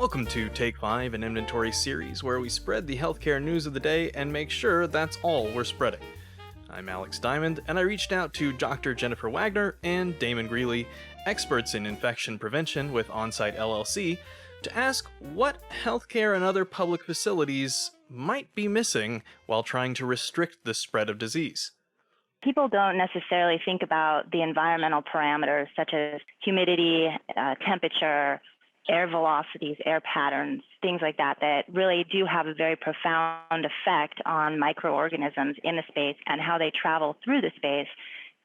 Welcome to Take 5, an inventory series where we spread the healthcare news of the day and make sure that's all we're spreading. I'm Alex Diamond, and I reached out to Dr. Jennifer Wagner and Damon Greeley, experts in infection prevention with Onsite-LLC, to ask what healthcare and other public facilities might be missing while trying to restrict the spread of disease. People don't necessarily think about the environmental parameters such as humidity, temperature, air velocities, air patterns, things like that, that really do have a very profound effect on microorganisms in the space and how they travel through the space,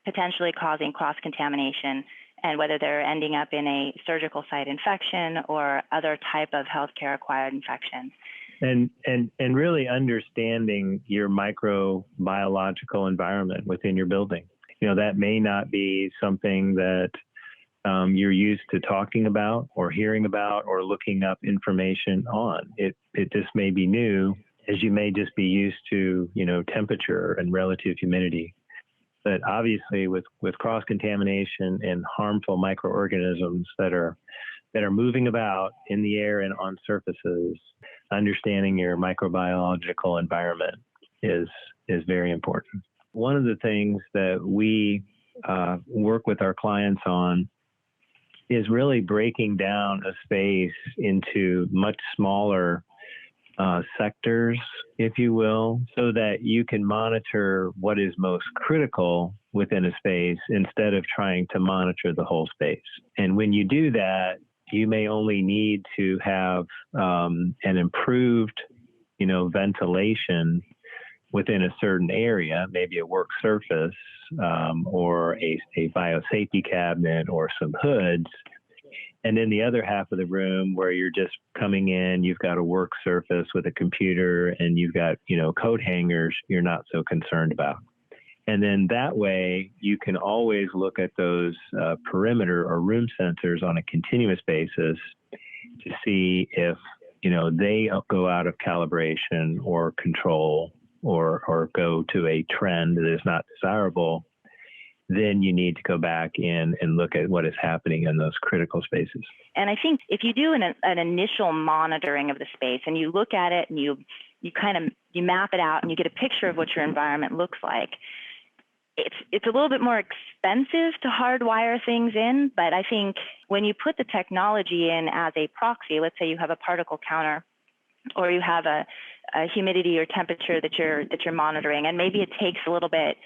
potentially causing cross-contamination, and whether they're ending up in a surgical site infection or other type of healthcare-acquired infection. And really understanding your microbiological environment within your building. You know, that may not be something that you're used to talking about or hearing about or looking up information on. It just may be new, as you may just be used to, temperature and relative humidity. But obviously with cross-contamination and harmful microorganisms that are moving about in the air and on surfaces, understanding your microbiological environment is very important. One of the things that we work with our clients on is really breaking down a space into much smaller sectors, if you will, so that you can monitor what is most critical within a space instead of trying to monitor the whole space. And when you do that, you may only need to have an improved, ventilation within a certain area, maybe a work surface or a biosafety cabinet or some hoods. And then the other half of the room where you're just coming in, you've got a work surface with a computer and you've got, coat hangers you're not so concerned about. And then that way you can always look at those perimeter or room sensors on a continuous basis to see if, they go out of calibration or control or go to a trend that is not desirable. Then you need to go back in and look at what is happening in those critical spaces. And I think if you do an initial monitoring of the space and you look at it and you map it out and you get a picture of what your environment looks like, it's a little bit more expensive to hardwire things in, but I think when you put the technology in as a proxy, let's say you have a particle counter or you have a humidity or temperature that you're monitoring, and maybe it takes a little bit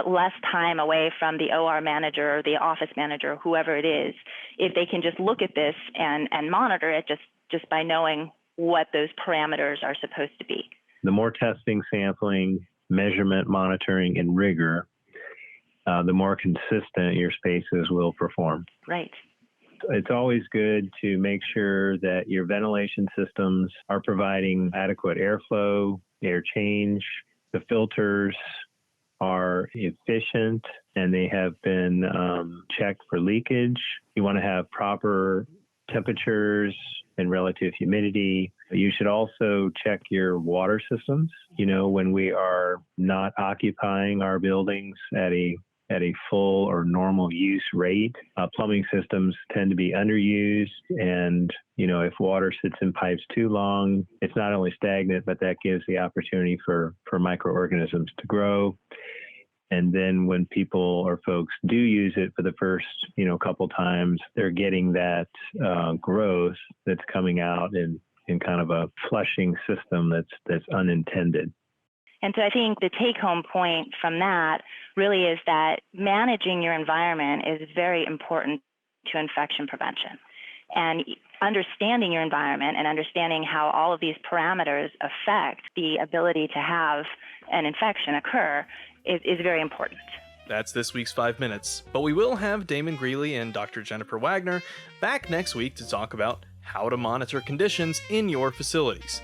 less time away from the OR manager or the office manager, whoever it is, if they can just look at this and monitor it just by knowing what those parameters are supposed to be. The more testing, sampling, measurement, monitoring, and rigor, the more consistent your spaces will perform. Right. It's always good to make sure that your ventilation systems are providing adequate airflow, air change. The filters are efficient and they have been checked for leakage. You want to have proper temperatures and relative humidity. You should also check your water systems. When we are not occupying our buildings at a full or normal use rate, plumbing systems tend to be underused. And, if water sits in pipes too long, it's not only stagnant, but that gives the opportunity for microorganisms to grow. And then when people or folks do use it for the first, couple times, they're getting that growth that's coming out in kind of a flushing system that's unintended. And so I think the take-home point from that really is that managing your environment is very important to infection prevention. And understanding your environment and understanding how all of these parameters affect the ability to have an infection occur is very important. That's this week's 5 Minutes, but we will have Damon Greeley and Dr. Jennifer Wagner back next week to talk about how to monitor conditions in your facilities.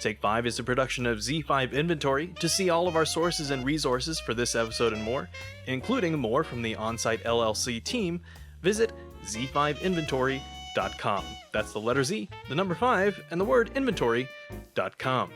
Take 5 is a production of Z5 Inventory. To see all of our sources and resources for this episode and more, including more from the Onsite-LLC team, visit z5inventory.com. That's the letter Z, the number 5, and the word inventory.com.